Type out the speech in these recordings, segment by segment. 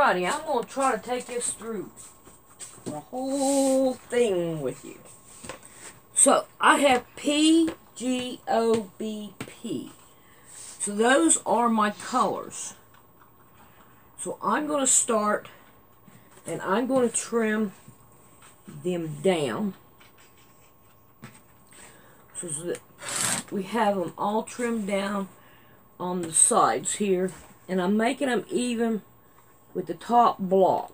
Alrighty, I'm going to try to take this through the whole thing with you. So, I have PGOBP. So, those are my colors. So, I'm going to start and I'm going to trim them down. So that we have them all trimmed down on the sides here. And I'm making them even with the top block.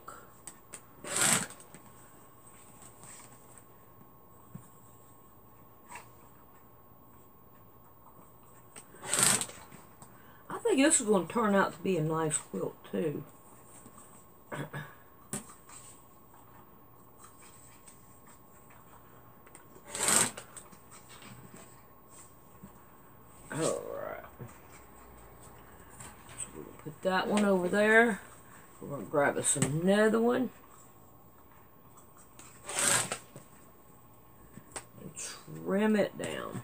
I think this is going to turn out to be a nice quilt too. Alright. So we're going to put that one over there. We're going to grab us another one. And trim it down.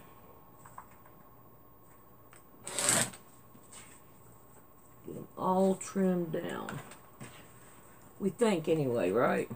Get them all trimmed down. We think anyway, right?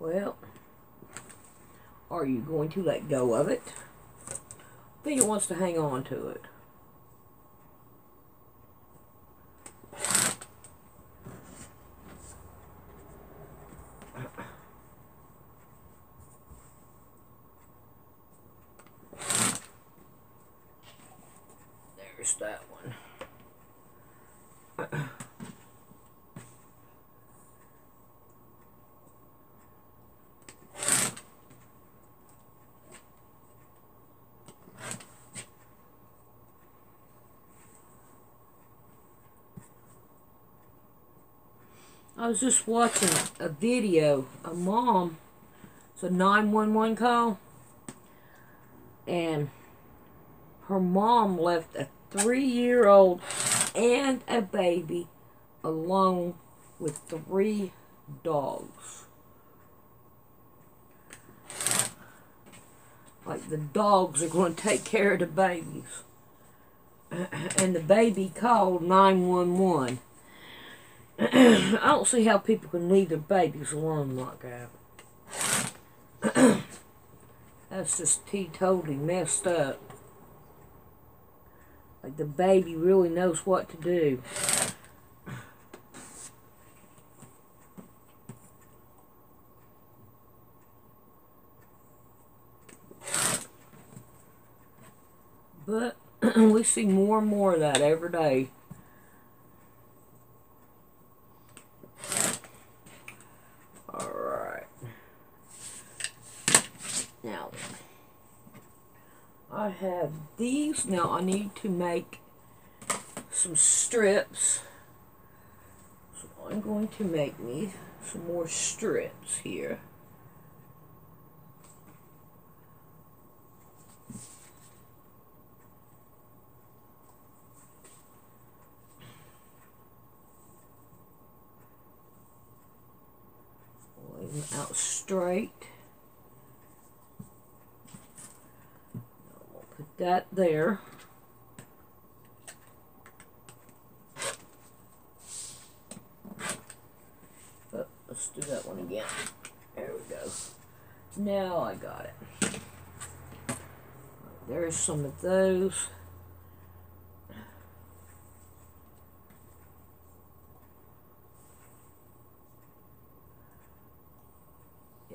Well, are you going to let go of it? I think it wants to hang on to it. There's that one. I was just watching a video. A mom, it's a 911 call, and her mom left a 3-year-old and a baby alone with 3 dogs. Like, the dogs are going to take care of the babies. And the baby called 911. I don't see how people can leave their babies alone like that. That's just teetotally messed up. Like, the baby really knows what to do. But we see more and more of that every day. Alright. Now, I have these. Now, I need to make some strips. So, I'm going to make me some more strips here. Lay them out straight. We'll put that there. Oh, let's do that one again. There we go. Now I got it. There's some of those.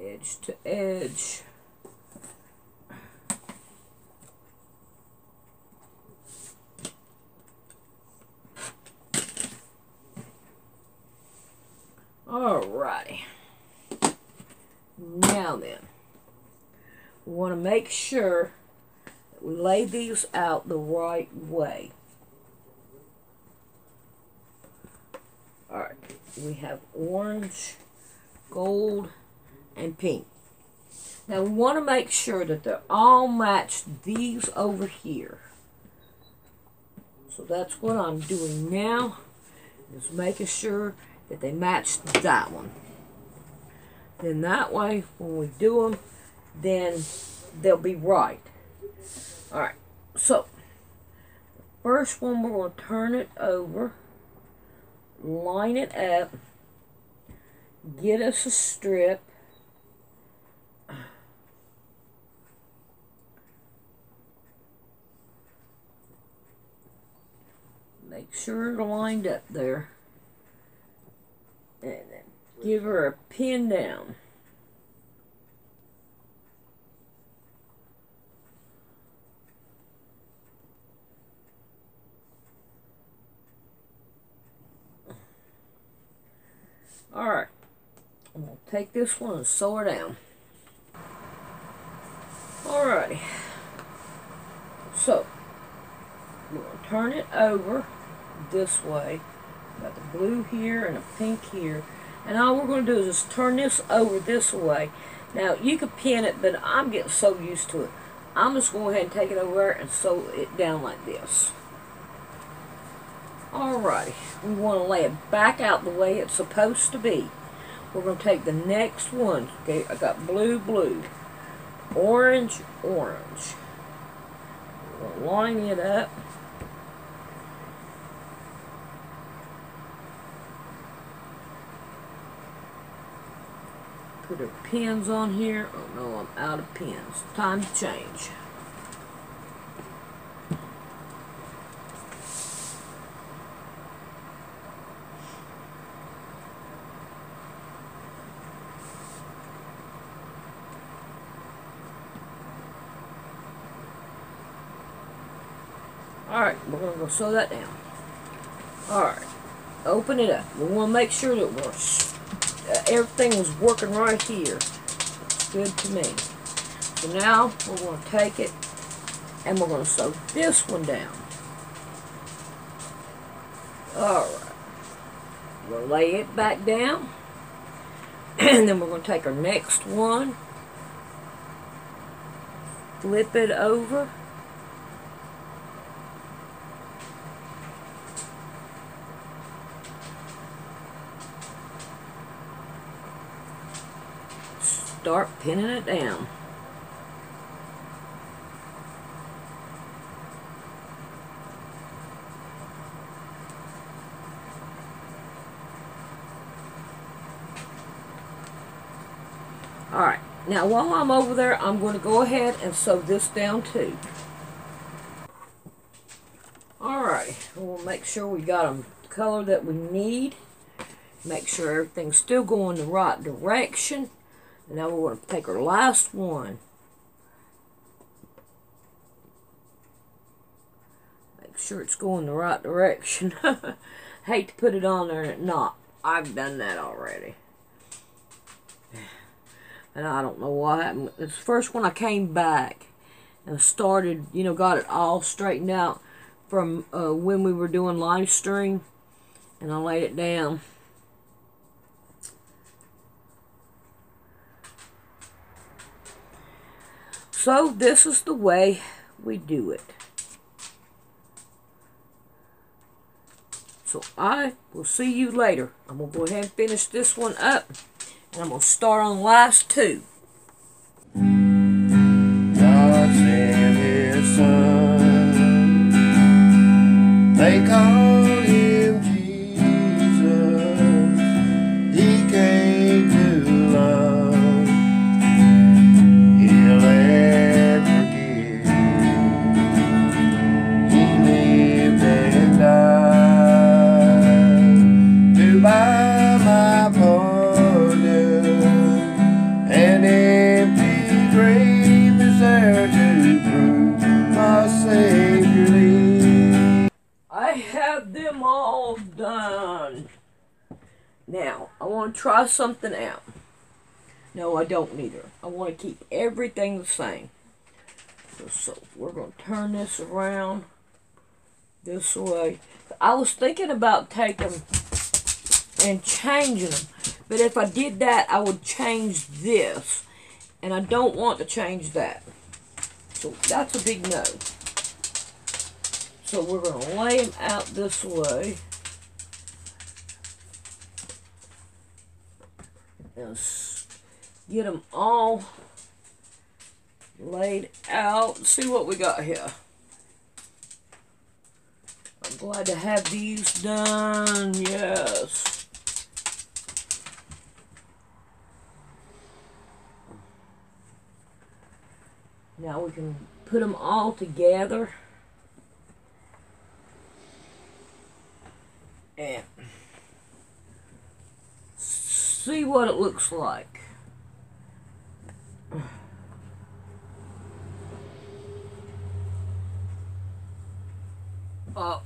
Edge to edge. Alrighty. Now then, we want to make sure that we lay these out the right way. Alright, we have orange, gold, and pink. Now we want to make sure that they're all matched these over here. So that's what I'm doing now, is making sure that they match that one. Then that way, when we do them, then they'll be right. Alright, so first one, we're going to turn it over, line it up, get us a strip, make sure it's lined up there, and then give her a pin down. Alright, I'm going to take this one and sew her down. Alrighty, so we're going to turn it over this way. Got the blue here and a pink here. And all we're going to do is just turn this over this way. Now, you could pin it, but I'm getting so used to it. I'm just going to go ahead and take it over there and sew it down like this. Alrighty, we want to lay it back out the way it's supposed to be. We're going to take the next one. Okay, I got blue, blue, orange, orange. We're going to line it up. Put our pins on here. Oh no, I'm out of pins. Time to change. Alright, we're going to go sew that down. Alright, open it up. We want to make sure that everything was working right here. Looks good to me. So now we're going to take it and we're going to sew this one down. Alright, we'll lay it back down. And then we're going to take our next one, flip it over. Start pinning it down. Alright, now while I'm over there, I'm going to go ahead and sew this down too. Alright, we'll make sure we got them the color that we need. Make sure everything's still going the right direction. And now we're going to take our last one. Make sure it's going the right direction. Hate to put it on there and it not. I've done that already. And I don't know what happened. It's the first one I came back and started, got it all straightened out from when we were doing live stream. And I laid it down. So this is the way we do it. So I will see you later. I'm going to go ahead and finish this one up. And I'm going to start on the last two. God sent His Son. They called Him Jesus. He came to love, heal, and forgive. He lived and died to buy my pardon. An empty grave is there to prove my Savior lives. I have them all done. Now, I want to try something out. No, I don't neither. I want to keep everything the same. So we're going to turn this around this way. I was thinking about taking and changing them. But if I did that, I would change this. And I don't want to change that. So that's a big no. So we're going to lay them out this way. And get them all laid out. See what we got here. I'm glad to have these done. Yes. Now we can put them all together. And see what it looks like. I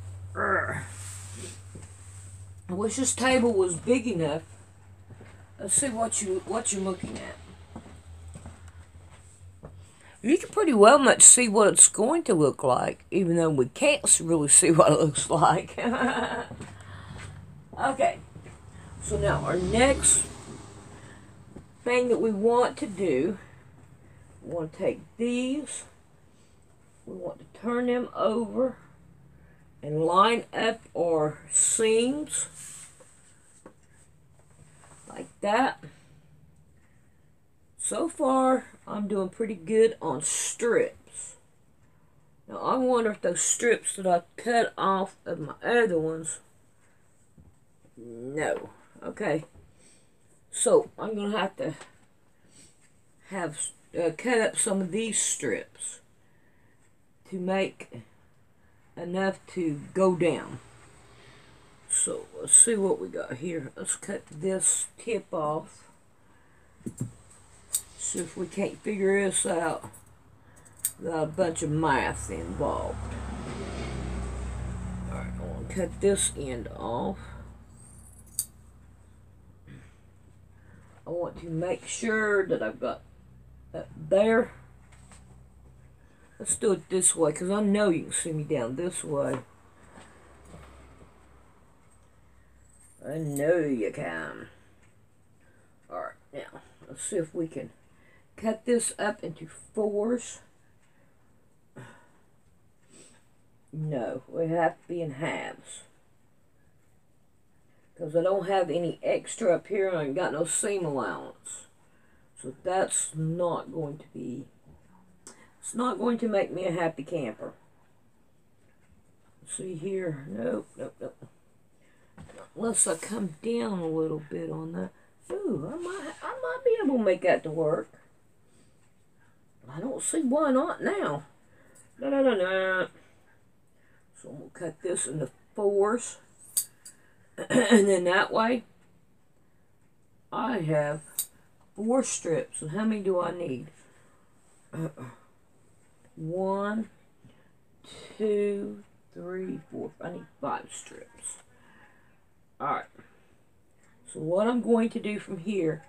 wish this table was big enough. Let's see what you're looking at. You can pretty well much see what it's going to look like, even though we can't really see what it looks like. Okay, so now our next thing that we want to do, we want to take these, we want to turn them over and line up our seams like that. So far, I'm doing pretty good on strips. Now, I wonder if those strips that I cut off of my other ones, no. Okay. So, I'm going to have cut up some of these strips to make enough to go down. So, let's see what we got here. Let's cut this tip off. See if we can't figure this out. Got a bunch of math involved. Alright, I want to cut this end off. I want to make sure that I've got that there. Let's do it this way, because I know you can see me down this way. I know you can. Alright, now, let's see if we can cut this up into fours. No, we have to be in halves. Because I don't have any extra up here and I ain't got no seam allowance. So that's not going to be, it's not going to make me a happy camper. See here, nope. Unless I come down a little bit on that. Ooh, I might be able to make that to work. I don't see why not now. No. So I'm going to cut this into fours. And then that way, I have 4 strips. And how many do I need? 1, 2, 3, 4. I need 5 strips. Alright. So what I'm going to do from here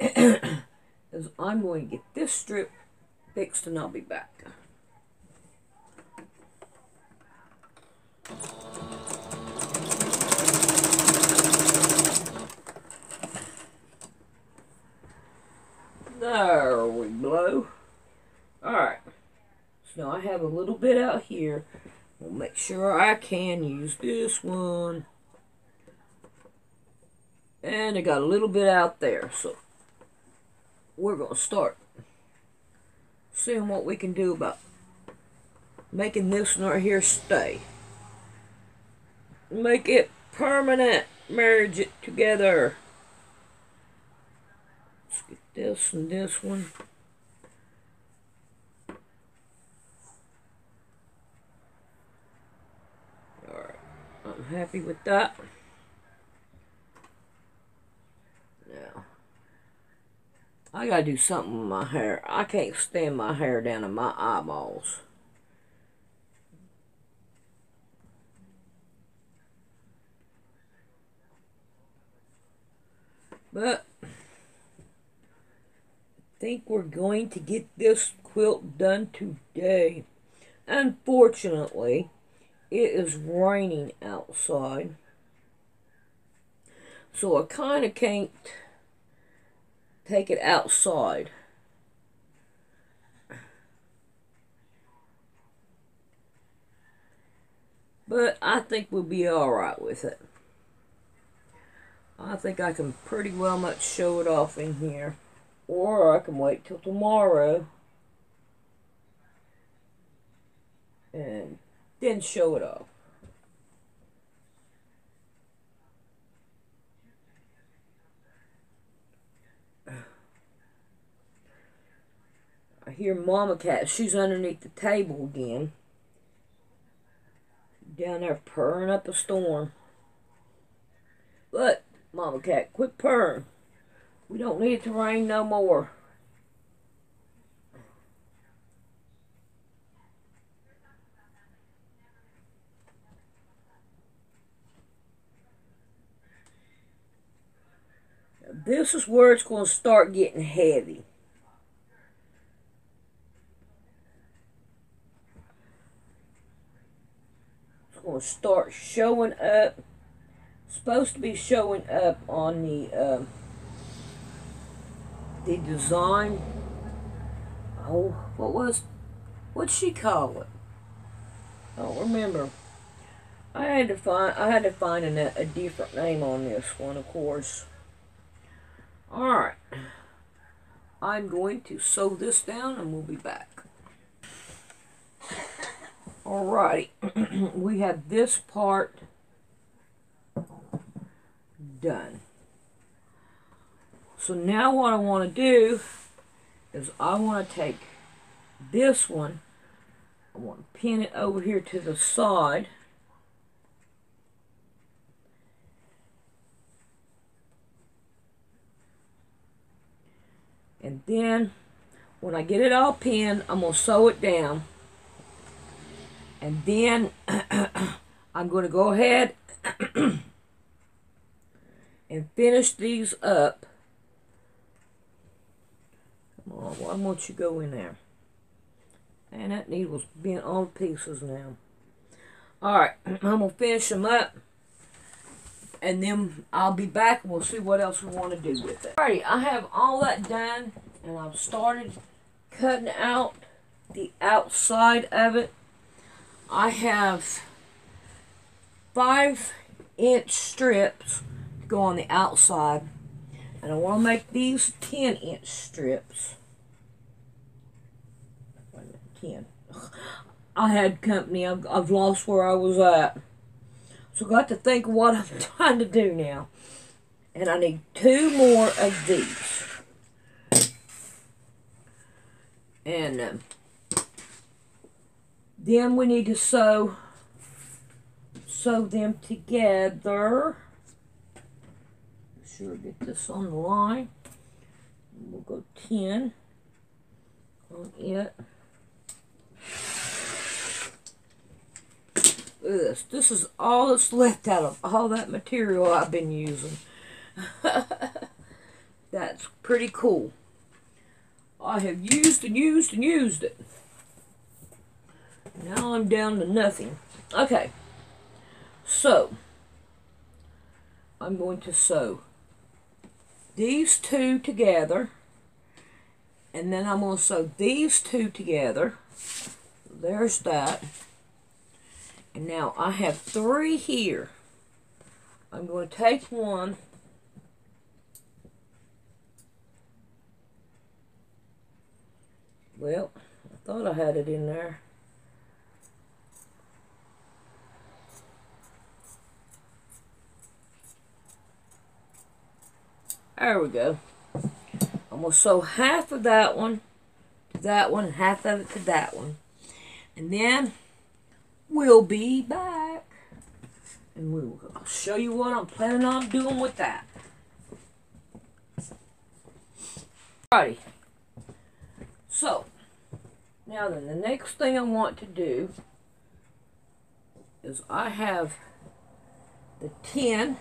is I'm going to get this strip fixed and I'll be back. There we go. Alright. So now I have a little bit out here. We'll make sure I can use this one. And I got a little bit out there. So we're going to start seeing what we can do about making this one right here stay. Make it permanent. Merge it together. Let's get this and this one. Alright, I'm happy with that. Now, I gotta do something with my hair. I can't stand my hair down to my eyeballs. But I think we're going to get this quilt done today. Unfortunately, it is raining outside. So I kind of can't take it outside. But I think we'll be alright with it. I think I can pretty well much show it off in here. Or I can wait till tomorrow and then show it off. I hear Mama Cat. She's underneath the table again. Down there purring up a storm. Look, Mama Cat, quit purring. We don't need it to rain no more. This is where it's going to start getting heavy. It's going to start showing up. It's supposed to be showing up on the design. Oh, what'd she call it? I don't remember. I had to find a different name on this one, of course. Alright, I'm going to sew this down and we'll be back. Alrighty, we have this part done. So now what I want to do is I want to take this one, I want to pin it over here to the side. And then, when I get it all pinned, I'm going to sew it down. And then, I'm going to go ahead and finish these up. Come on, why won't you go in there? And that needle's bent all to pieces now. Alright, I'm going to finish them up. And then I'll be back and we'll see what else we want to do with it. Alrighty, I have all that done and I've started cutting out the outside of it. I have 5-inch strips to go on the outside. And I want to make these 10-inch strips. Wait a minute, 10. I had company. I've lost where I was at. So got to think of what I'm trying to do now. And I need 2 more of these. And then we need to sew them together. Be sure to get this on the line. We'll go 10 on it. This is all that's left out of all that material I've been using. That's pretty cool. I have used and used and used it. Now I'm down to nothing. Okay. So, I'm going to sew these 2 together. And then I'm going to sew these 2 together. There's that. And now I have 3 here. I'm going to take one. Well, I thought I had it in there. There we go. I'm going to sew half of that one to that one and half of it to that one. And then we'll be back. And I'll show you what I'm planning on doing with that. Alrighty. So, now then, the next thing I want to do is I have the 10,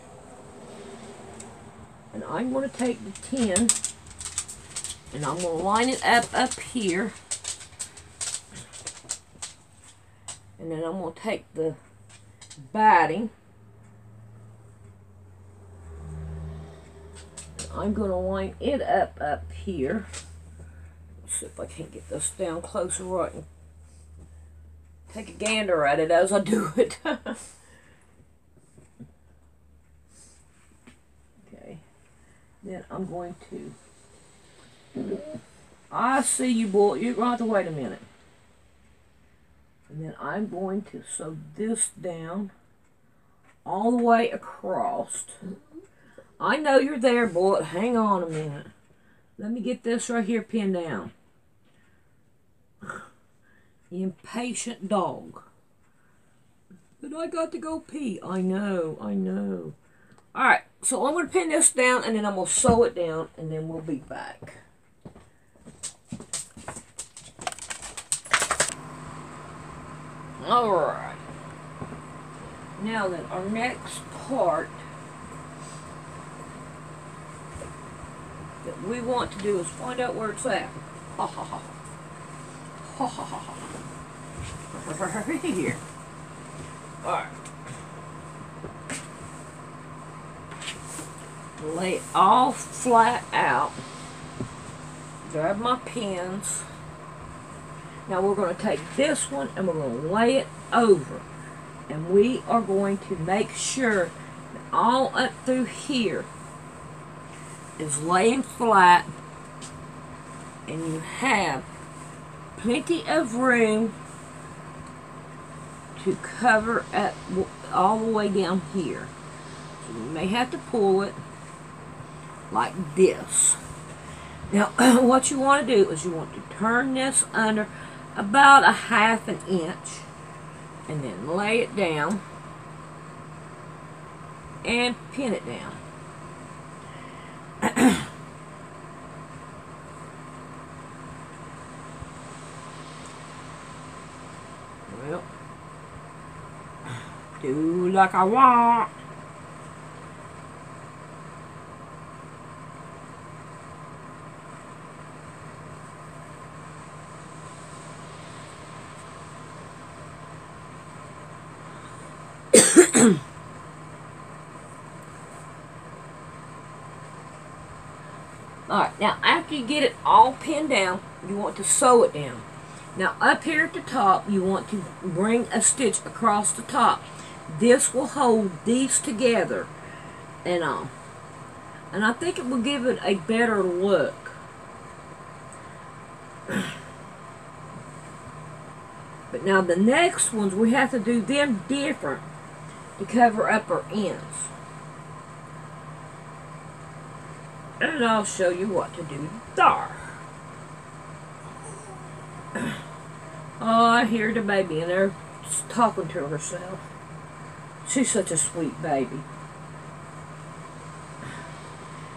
and I'm going to take the 10, and I'm going to line it up here, and then I'm going to take the batting, I'm going to line it up here. Let's see if I can't get this down closer where I can take a gander at it as I do it. Okay. Then I'm going to... I see you, boy. You're going to have to wait a minute. And then I'm going to sew this down all the way across. I know you're there, boy. Hang on a minute. Let me get this right here pinned down. Impatient dog. But I got to go pee. I know, I know. Alright, so I'm going to pin this down and then I'm going to sew it down and then we'll be back. Alright. Now then, our next part that we want to do is find out where it's at. Ha ha ha. Ha ha ha ha. Right here. Alright. Lay it all flat out. Grab my pins. Now we're going to take this one and we're going to lay it over. And we are going to make sure that all up through here is laying flat. And you have plenty of room to cover up all the way down here. So you may have to pull it like this. Now what you want to do is you want to turn this under about a ½ inch and then lay it down and pin it down. Well, do like I want. Alright, now after you get it all pinned down, you want to sew it down. Now up here at the top, you want to bring a stitch across the top. This will hold these together and I think it will give it a better look. But now the next ones, we have to do them different to cover up our ends. And I'll show you what to do there. Oh, I hear the baby in there talking to herself. She's such a sweet baby.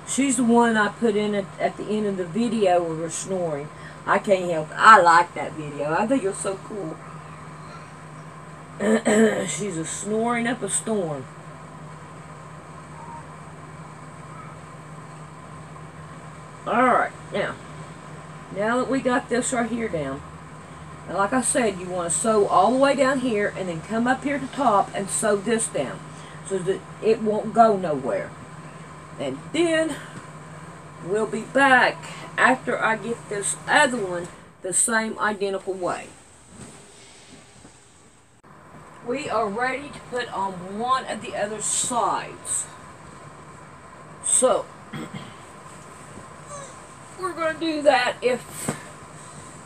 She's the one I put in at the end of the video with her snoring. I can't help it. I like that video. I think it's so cool. She's a snoring up a storm. Alright, now that we got this right here down, and like I said, you want to sew all the way down here and then come up here to the top and sew this down so that it won't go nowhere. And then we'll be back after I get this other one the same identical way. We are ready to put on one of the other sides. So we're going to do that if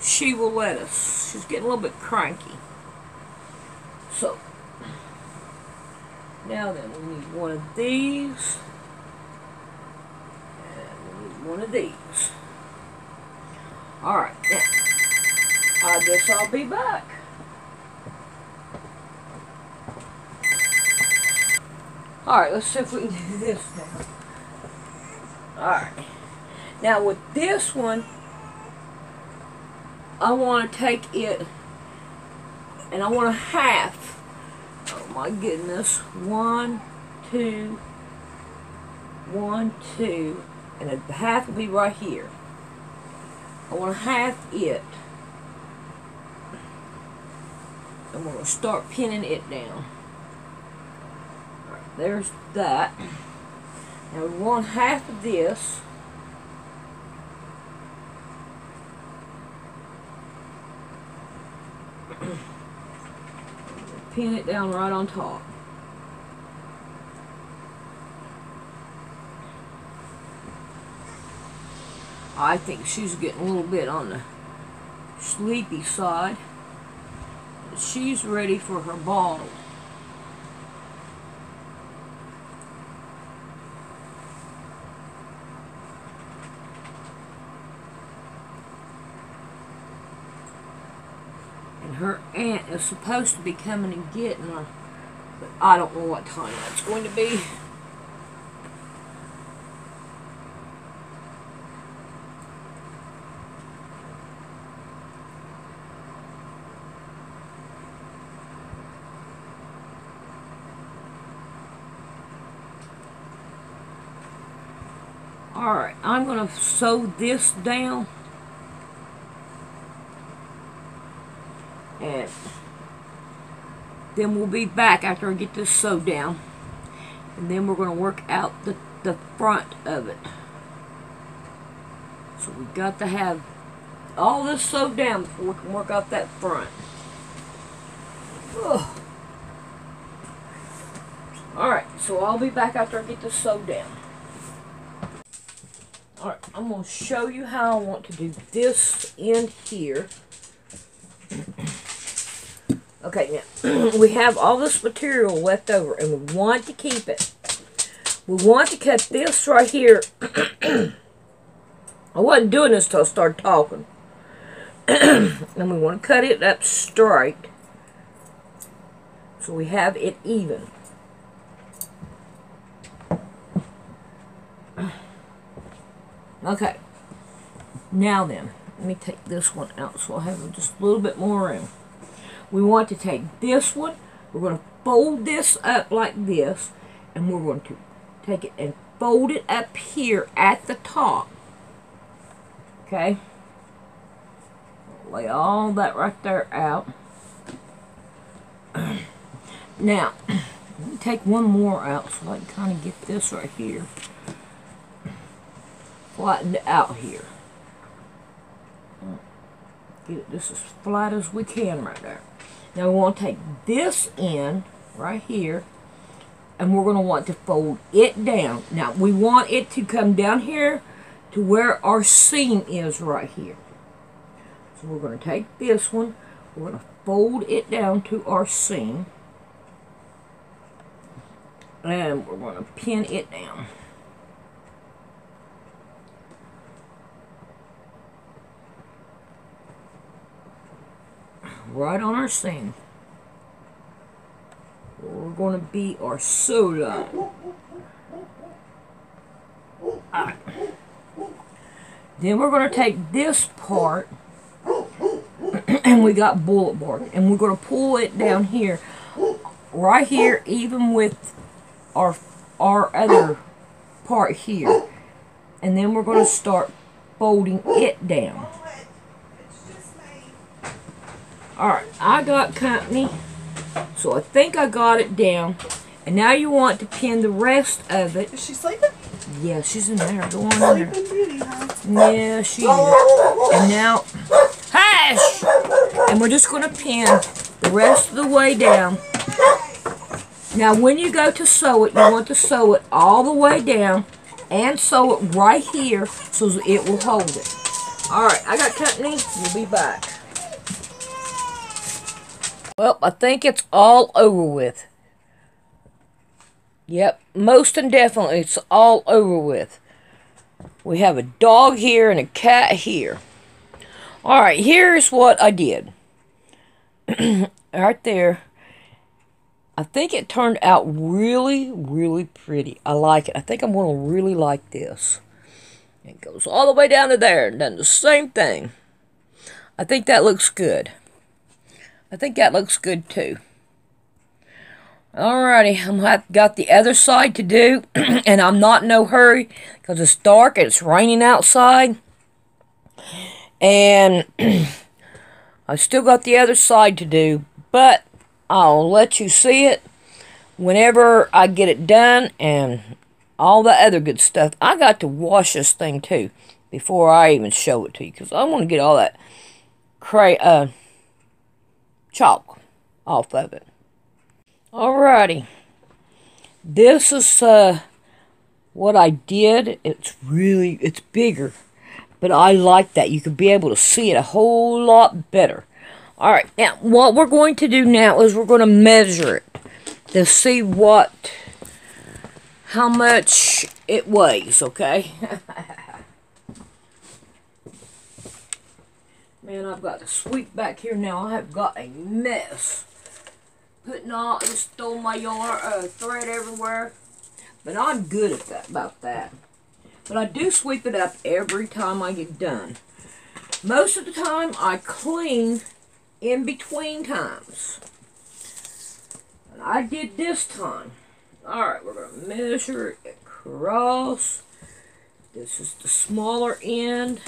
she will let us. She's getting a little bit cranky. So, now then, we need one of these. And we need one of these. Alright, now, I guess I'll be back. Alright, let's see if we can do this now. Alright. Now with this one, I want to take it and I want to half. Oh my goodness. 1, 2, 1, 2, and the half will be right here. I want to half it. And we're going to start pinning it down. Alright, there's that. Now we want half of this. Pin it down right on top. I think she's getting a little bit on the sleepy side. She's ready for her bottle. And her aunt is supposed to be coming and getting her, but I don't know what time that's going to be. Alright, I'm going to sew this down. And then we'll be back after I get this sewed down. And then we're going to work out the front of it. So we've got to have all this sewed down before we can work out that front. Alright, so I'll be back after I get this sewed down. Alright, I'm going to show you how I want to do this end here. Okay, now, we have all this material left over, and we want to keep it. We want to cut this right here. I wasn't doing this till I started talking. And we want to cut it up straight, so we have it even. Okay, now then, let me take this one out so I have just a little bit more room. We want to take this one, we're going to fold this up like this, and we're going to take it and fold it up here at the top. Okay? Lay all that right there out. Now, let me take one more out so I can kind of get this right here flattened out here. Get it just as flat as we can right there. Now we want to take this in right here, and we're going to want to fold it down. Now we want it to come down here to where our seam is right here. So we're going to take this one, we're going to fold it down to our seam, and we're going to pin it down. Right on our seam. We're going to be our sew line. Alright. Then we're going to take this part, and we got bullet bark, and we're going to pull it down here, right here, even with our other part here. And then we're going to start folding it down. Alright, I got company, so I think I got it down. And now you want to pin the rest of it. Is she sleeping? Yeah, she's in there. Go on in there. Beauty, huh? Yeah, she is. And now, hush! And we're just going to pin the rest of the way down. Now, when you go to sew it, you want to sew it all the way down and sew it right here so that it will hold it. Alright, I got company. We'll be back. Well, I think it's all over with. Yep, most and definitely it's all over with. We have a dog here and a cat here. Alright, here's what I did. Right there. I think it turned out really, really pretty. I like it. I think I'm going to really like this. It goes all the way down to there and done the same thing. I think that looks good. I think that looks good too. Alrighty, I've got the other side to do, and I'm not in no hurry because it's dark and it's raining outside. And I still got the other side to do, but I'll let you see it whenever I get it done, and all the other good stuff. I got to wash this thing too before I even show it to you, because I want to get all that chalk off of it. Alrighty. This is what I did. It's bigger, but I like that. You could be able to see it a whole lot better. Alright, now what we're going to do now is we're going to measure it to see how much it weighs, okay? Man, I've got to sweep back here now. I have got a mess. Just stole my yarn, thread everywhere. But I'm good at that, about that. But I do sweep it up every time I get done. Most of the time, I clean in between times. And I did this time. Alright, we're going to measure it across. This is the smaller end.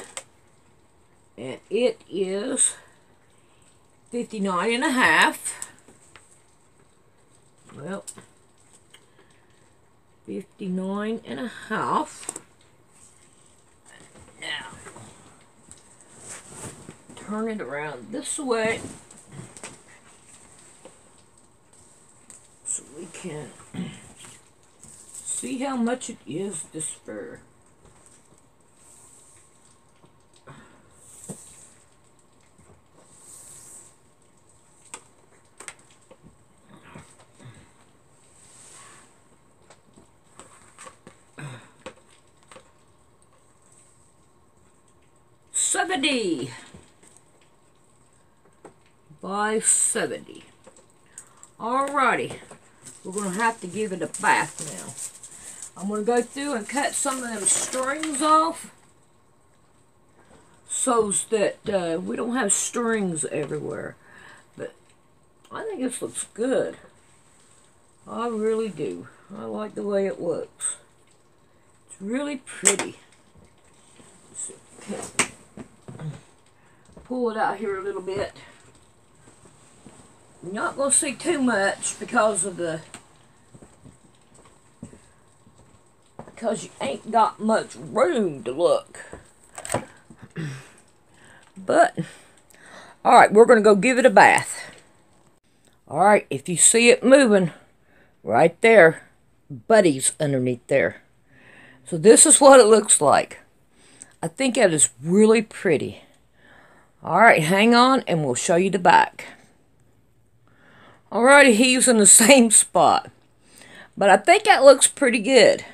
And it is 59.5. Well, 59.5. Now, turn it around this way so we can see how much it is, this fur. $70 by $70. Alrighty, we're going to have to give it a bath now. I'm going to go through and cut some of them strings off so that we don't have strings everywhere. But I think this looks good. I really do. I like the way it looks. It's really pretty. Pull it out here a little bit. You're not going to see too much because you ain't got much room to look. But alright, we're going to go give it a bath. Alright, if you see it moving right there, Buddy's underneath there. So this is what it looks like. I think that is really pretty. Alright, hang on and we'll show you the back. Alrighty, he's in the same spot. But I think that looks pretty good.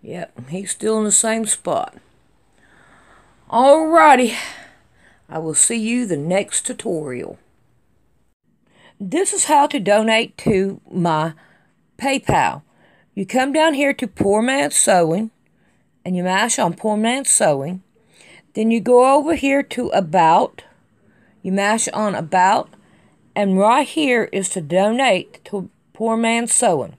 Yep, he's still in the same spot. Alrighty, I will see you the next tutorial. This is how to donate to my PayPal. You come down here to Poor Man's Sewing, and you mash on Poor Man's Sewing. Then you go over here to About. You mash on About. And right here is to donate to Poor Man's Sewing.